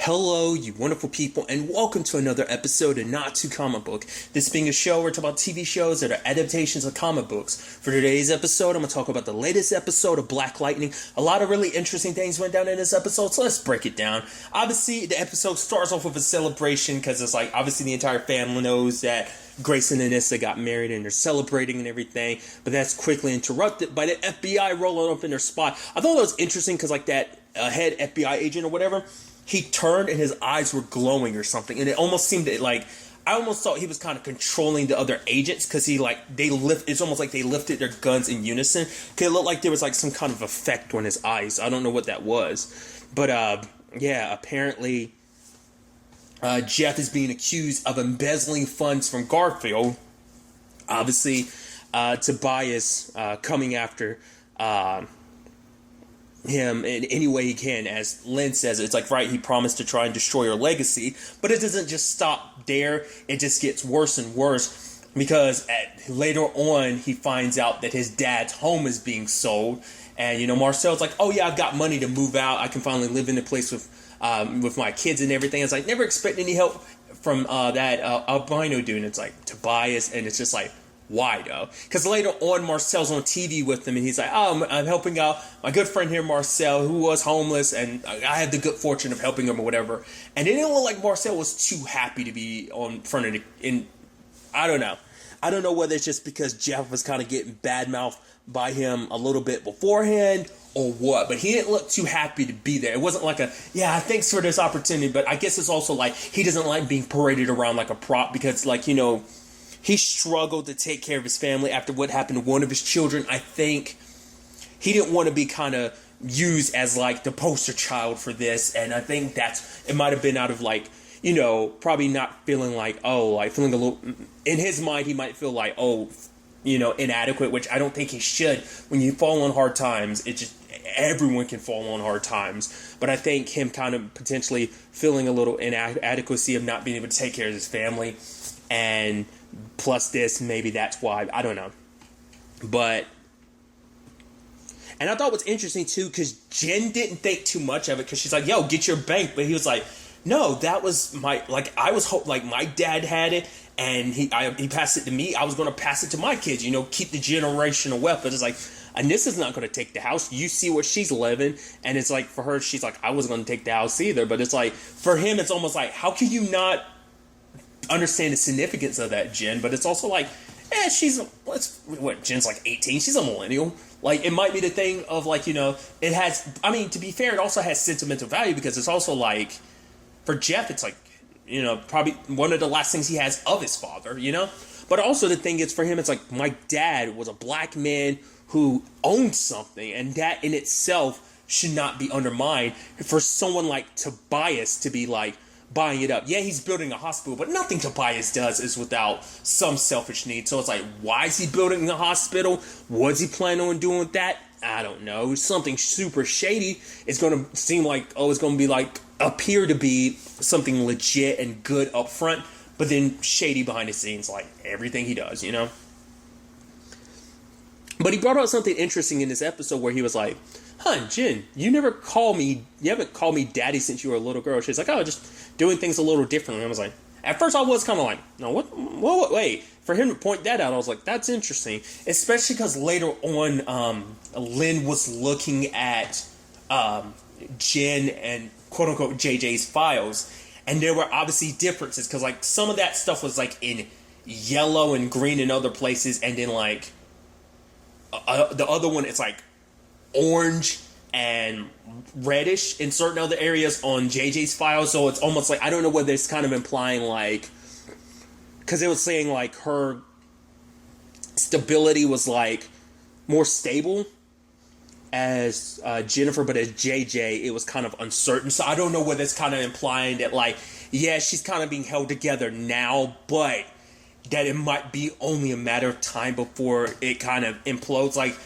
Hello, you wonderful people, and welcome to another episode of Not Too Comic Book. This being a show where we talk about TV shows that are adaptations of comic books. For today's episode, I'm going to talk about the latest episode of Black Lightning. A lot of really interesting things went down in this episode, so let's break it down. Obviously, the episode starts off with a celebration, because it's like, obviously the entire family knows that Grayson and Issa got married and they're celebrating and everything, but that's quickly interrupted by the FBI rolling up in their spot. I thought that was interesting, because like that head FBI agent or whatever, he turned and his eyes were glowing or something, and it almost seemed that, like, I almost thought he was kind of controlling the other agents, because it's almost like they lifted their guns in unison, because it looked like there was like some kind of effect on his eyes. I don't know what that was, but yeah, apparently Jeff is being accused of embezzling funds from Garfield. Obviously, Tobias coming after him in any way he can. As Lynn says, it's like, right, he promised to try and destroy your legacy, but it doesn't just stop there. It just gets worse and worse, because later on he finds out that his dad's home is being sold, and Marcel's like, oh yeah, I've got money to move out, I can finally live in a place with my kids and everything. It's like, never expect any help from that albino dude. And it's like Tobias, and it's just like, why though? Because later on Marcel's on TV with him, and he's like, oh, I'm helping out my good friend here, Marcel, who was homeless, and I had the good fortune of helping him or whatever. And it didn't look like Marcel was too happy to be on front of I don't know whether it's just because Jeff was kind of getting badmouthed by him a little bit beforehand or what, but he didn't look too happy to be there. It wasn't like yeah, thanks for this opportunity, but I guess it's also like he doesn't like being paraded around like a prop, because he struggled to take care of his family after what happened to one of his children. I think he didn't want to be kind of used as like the poster child for this, and I think it might have been out of like, probably not feeling like, feeling a little, in his mind he might feel like, inadequate, which I don't think he should. When you fall on hard times, everyone can fall on hard times, but I think him kind of potentially feeling a little inadequacy of not being able to take care of his family, and plus this, maybe that's why, I don't know. And I thought it was interesting too, because Jen didn't think too much of it, because she's like, yo, get your bank, but he was like, no, that was my dad had it, and he passed it to me, I was going to pass it to my kids, keep the generational wealth. But it's like, and this is not going to take the house. You see where she's living, and it's like, for her, she's like, I wasn't going to take the house either. But it's like, for him, it's almost like, how can you not understand the significance of that, Jen? But it's also like, Jen's like 18, she's a millennial. Like, it might be the thing of like, it has, to be fair, it also has sentimental value, because it's also like, for Jeff, it's like, probably one of the last things he has of his father, But also the thing is, for him, it's like, my dad was a black man who owned something, and that in itself should not be undermined. For someone like Tobias to be like buying it up, yeah, he's building a hospital, but nothing Tobias does is without some selfish need. So it's like, why is he building a hospital? What's he planning on doing with that? I don't know. Something super shady. It's going to seem like, it's going to be like, appear to be something legit and good up front, but then shady behind the scenes, like everything he does, But he brought out something interesting in this episode where he was like, Jen, you haven't called me daddy since you were a little girl. She's like, just doing things a little differently. I was like, at first I was kind of like, no, what, wait. For him to point that out, I was like, that's interesting. Especially because later on, Lynn was looking at Jen and quote-unquote JJ's files, and there were obviously differences, because like some of that stuff was like in yellow and green in other places, and then like the other one, it's like orange and reddish in certain other areas on JJ's file. So it's almost like, I don't know whether it's kind of implying like, because it was saying like her stability was like more stable as Jennifer, but as JJ it was kind of uncertain. So I don't know whether it's kind of implying that like, yeah, she's kind of being held together now, but that it might be only a matter of time before it kind of implodes. Like,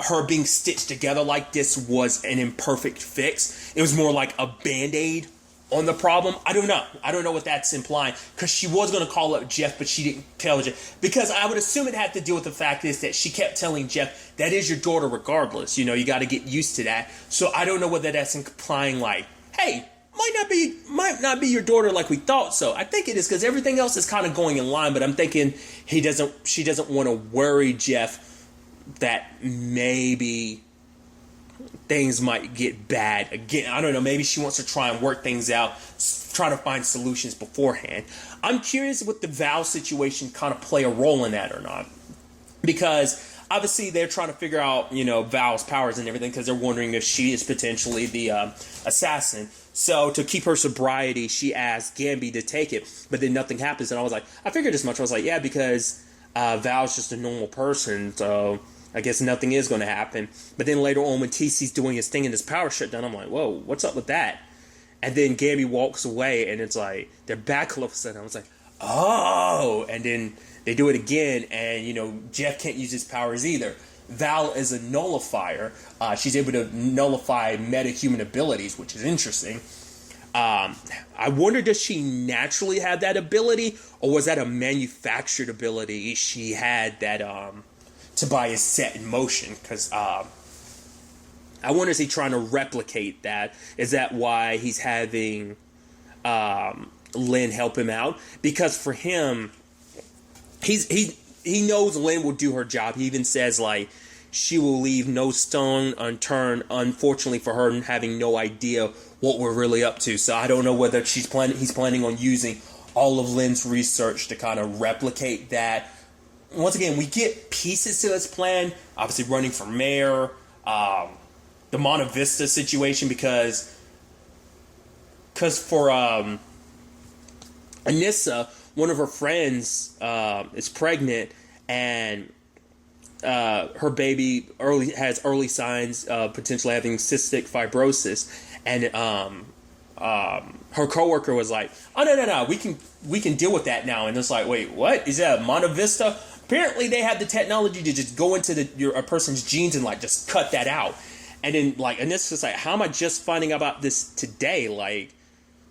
her being stitched together like this was an imperfect fix. It was more like a band-aid on the problem. I don't know what that's implying, because she was going to call up Jeff, but she didn't tell Jeff, because I would assume it had to do with the fact is that she kept telling Jeff, that is your daughter regardless, you got to get used to that. So I don't know whether that's implying like, hey, might not be your daughter like we thought. So I think it is, because everything else is kind of going in line. But I'm thinking she doesn't want to worry Jeff that maybe things might get bad again. I don't know. Maybe she wants to try and work things out, try to find solutions beforehand. I'm curious what the Val situation kind of play a role in that or not, because obviously they're trying to figure out, Val's powers and everything, because they're wondering if she is potentially the assassin. So to keep her sobriety, she asked Gambi to take it, but then nothing happens. And I was like, I figured as much. I was like, yeah, because Val's just a normal person, so I guess nothing is going to happen. But then later on, when TC's doing his thing and his power shut down, I'm like, whoa, what's up with that? And then Gambi walks away, and it's like they're back all of a sudden. I was like, oh, and then they do it again, and, Jeff can't use his powers either. Val is a nullifier. She's able to nullify metahuman abilities, which is interesting. I wonder, does she naturally have that ability, or was that a manufactured ability she had that Tobias set in motion? Because I wonder, is he trying to replicate that? Is that why he's having Lynn help him out? Because for him, he knows Lynn will do her job. He even says, like, she will leave no stone unturned, unfortunately for her, and having no idea what we're really up to. So I don't know whether he's planning on using all of Lynn's research to kind of replicate that. Once again, we get pieces to this plan. Obviously running for mayor, the Monta Vista situation, because for Anissa, one of her friends is pregnant, and her baby has early signs of potentially having cystic fibrosis, and her coworker was like, "Oh no, we can deal with that now." And it's like, wait, what? Is that Monta Vista? Apparently, they have the technology to just go into a person's genes and like just cut that out. And then like Anissa's like, "How am I just finding out about this today?" Like,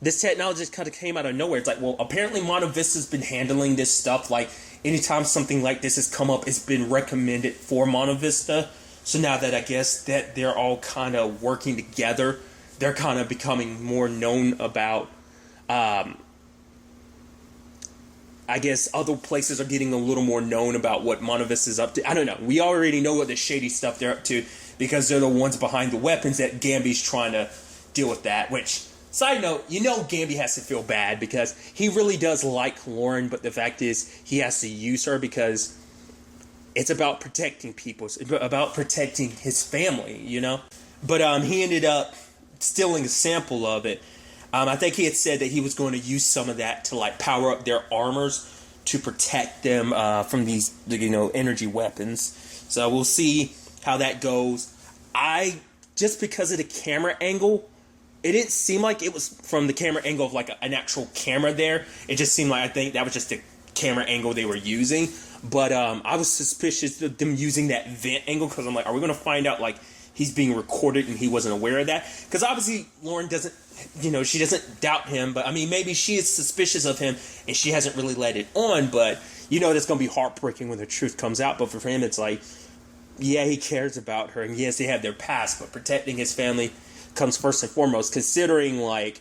this technology just kind of came out of nowhere. It's like, well, apparently Monta Vista's been handling this stuff. Like, anytime something like this has come up, it's been recommended for Monta Vista. So now that I guess that they're all kind of working together, they're kind of becoming more known about. I guess other places are getting a little more known about what Monta Vista is up to. I don't know. We already know what the shady stuff they're up to, because they're the ones behind the weapons that Gambi's trying to deal with that, which... Side note, Gambi has to feel bad because he really does like Lauren, but the fact is he has to use her because it's about protecting people. It's about protecting his family, But he ended up stealing a sample of it. I think he had said that he was going to use some of that to like power up their armors to protect them from these, energy weapons. So we'll see how that goes. Just because of the camera angle, it didn't seem like it was from the camera angle of like an actual camera there. It just seemed like, I think that was just the camera angle they were using. But I was suspicious of them using that vent angle, because I'm like, are we going to find out like he's being recorded and he wasn't aware of that? Because obviously Lauren doesn't, she doesn't doubt him. But I mean, maybe she is suspicious of him and she hasn't really let it on. But that's going to be heartbreaking when the truth comes out. But for him, it's like, yeah, he cares about her. And yes, they have their past, but protecting his family comes first and foremost, considering like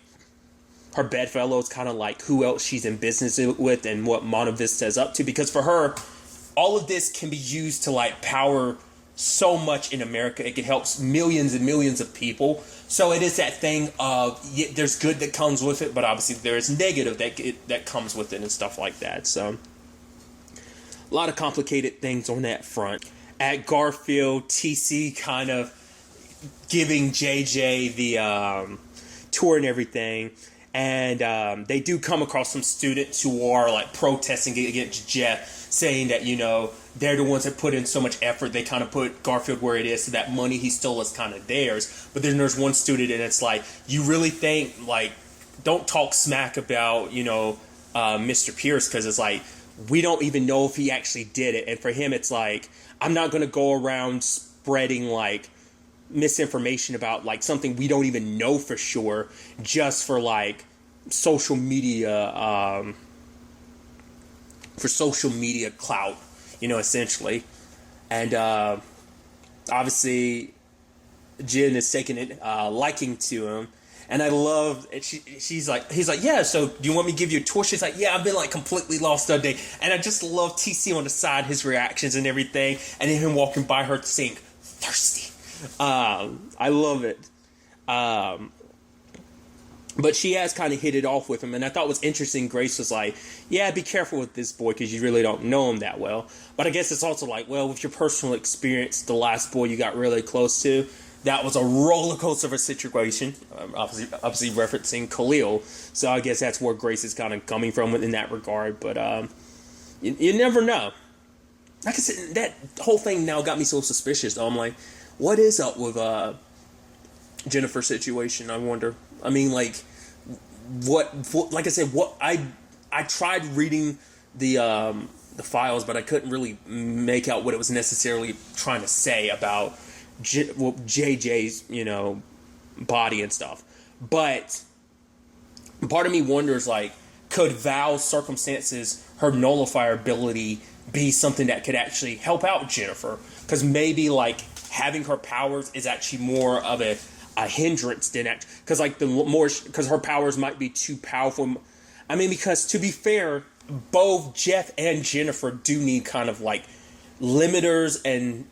her bedfellows, kind of like who else she's in business with and what Monta Vista is up to. Because for her, all of this can be used to like power so much in America. It can help millions and millions of people. So it is that thing of, there's good that comes with it, but obviously there's negative that comes with it and stuff like that. So a lot of complicated things on that front. At Garfield, TC kind of giving JJ the tour and everything, and they do come across some students who are like protesting against Jeff, saying that they're the ones that put in so much effort. They kind of put Garfield where it is, so that money he stole is kind of theirs. But then there's one student, and it's like, you really think, like, don't talk smack about Mr. Pierce, because it's like, we don't even know if he actually did it. And for him, it's like, I'm not going to go around spreading like misinformation about like something we don't even know for sure, just for like social media clout, essentially. And obviously Jin is taking it liking to him, And I love, and he's like, yeah, so do you want me to give you a tour? She's like, yeah, I've been like completely lost all day. And I just love TC on the side, his reactions and everything. And then him walking by her saying, thirsty. I love it. But she has kind of hit it off with him. And I thought it was interesting. Grace was like, yeah, be careful with this boy because you really don't know him that well. But I guess it's also like, well, with your personal experience, the last boy you got really close to, that was a roller coaster of a situation. Obviously referencing Khalil. So I guess that's where Grace is kind of coming from in that regard. But you never know. Like I said, that whole thing now got me so suspicious. I'm like, what is up with Jennifer's situation? I wonder. I mean, like, what like I said, what I tried reading the files, but I couldn't really make out what it was necessarily trying to say about JJ's, body and stuff. But part of me wonders, like, could Val's circumstances, her nullifier ability, be something that could actually help out Jennifer? Because maybe, like, having her powers is actually more of a hindrance than because like because her powers might be too powerful. I mean, because to be fair, both Jeff and Jennifer do need kind of like limiters and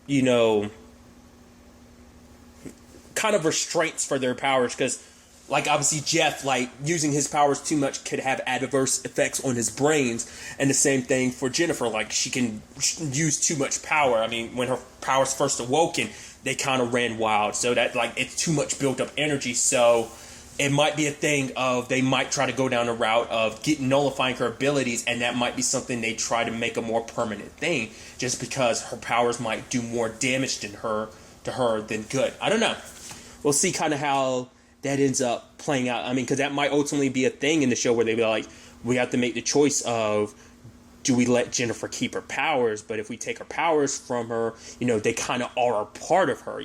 kind of restraints for their powers, because like obviously Jeff, like using his powers too much could have adverse effects on his brains, and the same thing for Jennifer, like she can use too much power. I mean, when her powers first awoken, they kind of ran wild, so that like it's too much built up energy. So it might be a thing of they might try to go down a route of nullifying her abilities, and that might be something they try to make a more permanent thing, just because her powers might do more damage to her than good. I don't know. We'll see kind of how that ends up playing out. I mean, because that might ultimately be a thing in the show where they be like, we have to make the choice of, do we let Jennifer keep her powers? But if we take her powers from her, they kind of are a part of her,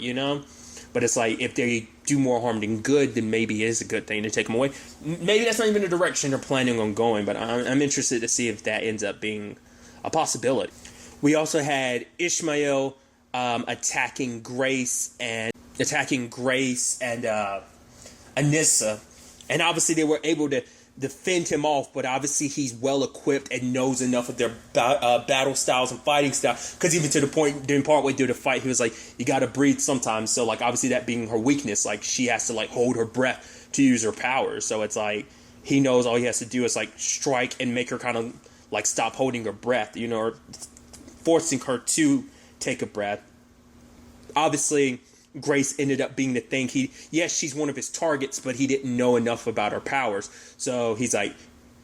But it's like, if they do more harm than good, then maybe it is a good thing to take them away. Maybe that's not even the direction they're planning on going, but I'm interested to see if that ends up being a possibility. We also had Ishmael attacking Grace and Anissa, and obviously they were able to defend him off, but obviously he's well equipped and knows enough of their battle styles and fighting style, because even to the point during partway through the fight, he was like, you gotta breathe sometimes. So like obviously that being her weakness, like she has to like hold her breath to use her powers. So it's like he knows all he has to do is like strike and make her kind of like stop holding her breath, or forcing her to take a breath. Obviously Grace ended up being the thing. Yes, she's one of his targets, but he didn't know enough about her powers. So he's like,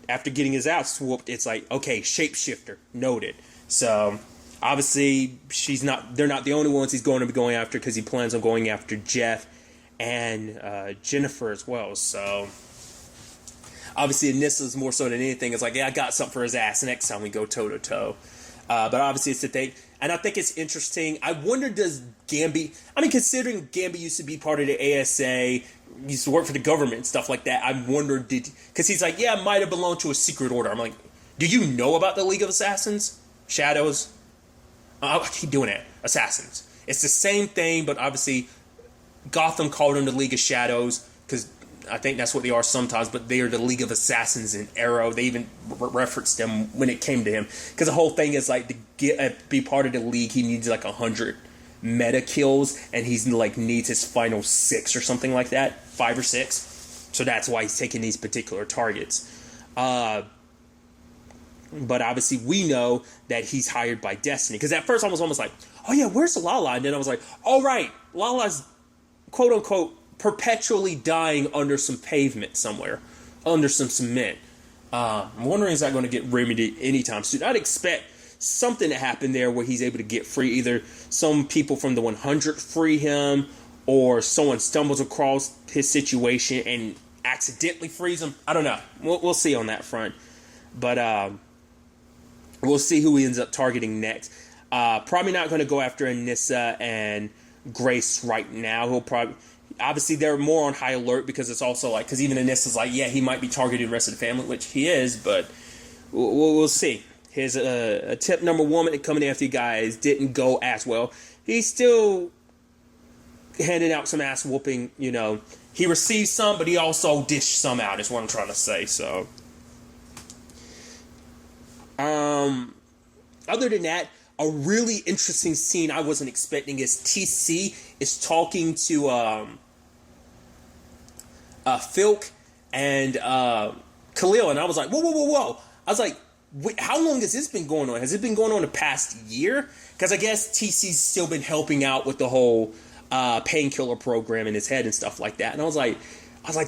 after getting his ass whooped, it's like, okay, shapeshifter, noted. So obviously they're not the only ones he's going to be going after, because he plans on going after Jeff and Jennifer as well. So obviously Anissa's more so than anything. It's like, yeah, I got something for his ass next time we go toe to toe. But obviously it's the thing. And I think it's interesting. I wonder, does Gambi... I mean, considering Gambi used to be part of the ASA, used to work for the government and stuff like that, I wonder, because he's like, yeah, I might have belonged to a secret order. I'm like, do you know about the League of Assassins? Shadows? I keep doing it. Assassins. It's the same thing, but obviously Gotham called them the League of Shadows, because I think that's what they are sometimes, but they are the League of Assassins in Arrow. They even referenced them when it came to him, because the whole thing is like, to be part of the League, he needs like 100 meta kills, and he's like needs his final 6 or something like that, 5 or 6. So that's why he's taking these particular targets. But obviously we know that he's hired by Destiny, because at first I was almost like, oh yeah, where's Lala? And then I was like, all right, Lala's quote unquote perpetually dying under some pavement somewhere, under some cement. I'm wondering, is that going to get remedied anytime soon? I'd expect something to happen there where he's able to get free. Either some people from the 100 free him, or someone stumbles across his situation and accidentally frees him. I don't know. We'll see on that front. But we'll see who he ends up targeting next. Probably not going to go after Anissa and Grace right now. He'll probably... Obviously, they're more on high alert, because it's also like... Because even Anissa's like, yeah, he might be targeting the rest of the family, which he is, but we'll see. His tip number 1 coming after you guys didn't go as well. He's still handing out some ass whooping, he received some, but he also dished some out, is what I'm trying to say. So, other than that, a really interesting scene I wasn't expecting is TC is talking to Filk and Khalil, and I was like, whoa. I was like, wait, how long has this been going on? Has it been going on the past year? Because I guess TC's still been helping out with the whole painkiller program in his head and stuff like that. And I was like,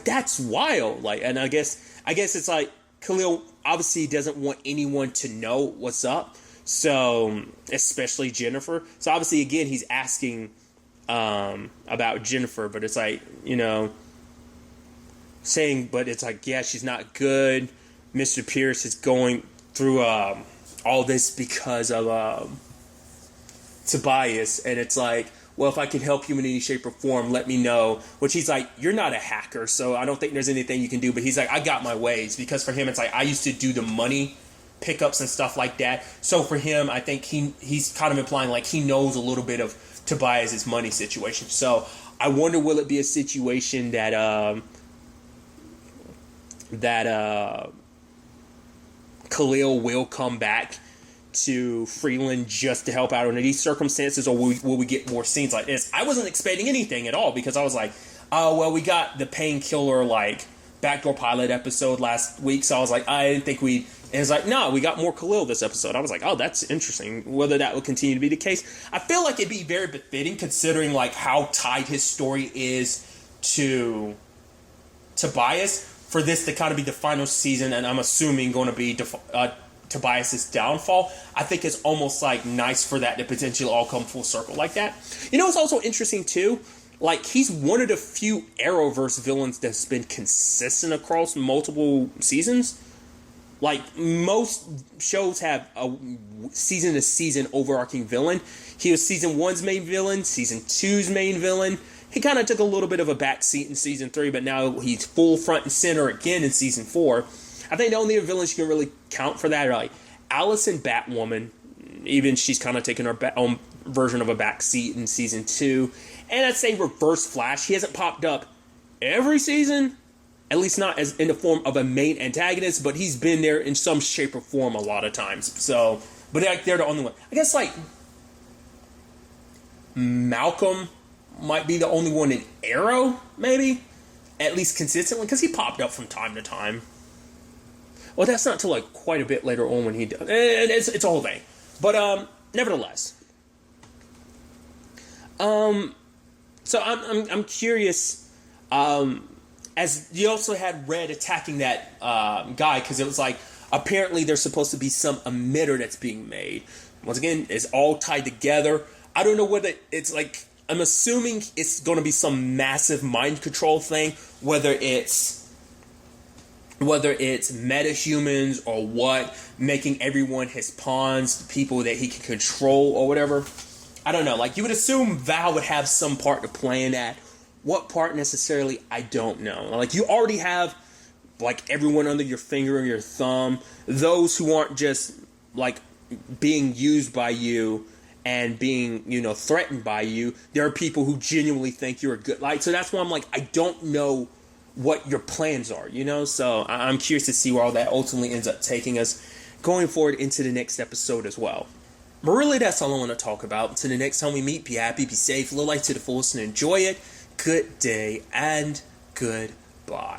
that's wild. Like, and I guess it's like Khalil obviously doesn't want anyone to know what's up. So, especially Jennifer. So obviously, again, he's asking about Jennifer, but it's like, saying, but it's like, yeah, she's not good. Mr. Pierce is going through all this because of Tobias, and it's like, well, if I can help you in any shape or form, let me know. Which he's like, you're not a hacker, so I don't think there's anything you can do. But he's like, I got my ways, because for him, it's like, I used to do the money pickups and stuff like that. So for him, I think he's kind of implying like he knows a little bit of Tobias's money situation. So I wonder, will it be a situation that Khalil will come back to Freeland just to help out under these circumstances, or will we get more scenes like this? I wasn't expecting anything at all, because I was like, oh, well, we got the painkiller like backdoor pilot episode last week, so I was like, I didn't think we'd. And it's like, no, we got more Khalil this episode. I was like, oh, that's interesting. Whether that will continue to be the case, I feel like it'd be very befitting, considering like how tied his story is to Tobias, for this to kind of be the final season, and I'm assuming going to be Tobias's downfall. I think it's almost like nice for that to potentially all come full circle like that. It's also interesting too. Like, he's one of the few Arrowverse villains that's been consistent across multiple seasons. Like, most shows have a season-to-season overarching villain. He was Season 1's main villain, Season 2's main villain. He kind of took a little bit of a backseat in Season 3, but now he's full front and center again in Season 4. I think the only villains you can really count for that are, like, Alice and Batwoman. Even she's kind of taken her own version of a backseat in Season 2. And I'd say Reverse Flash. He hasn't popped up every season, at least not as in the form of a main antagonist, but he's been there in some shape or form a lot of times. So, but they're the only one. I guess, like, Malcolm might be the only one in Arrow, maybe, at least consistently, because he popped up from time to time. Well, that's not till like quite a bit later on when he does. It's a whole thing, but nevertheless. So I'm curious. As you also had Red attacking that guy, because it was like, apparently there's supposed to be some emitter that's being made. Once again, it's all tied together. I don't know whether it's like, I'm assuming it's going to be some massive mind control thing, whether it's metahumans or what, making everyone his pawns, people that he can control or whatever. I don't know. Like, you would assume Val would have some part to play in that. What part necessarily, I don't know. Like, you already have, like, everyone under your finger and your thumb. Those who aren't just, like, being used by you and being, threatened by you. There are people who genuinely think you're a good... Like, so that's why I'm like, I don't know what your plans are, So I'm curious to see where all that ultimately ends up taking us going forward into the next episode as well. But really, that's all I want to talk about. Until the next time we meet, be happy, be safe, live life to the fullest, and enjoy it. Good day, and goodbye.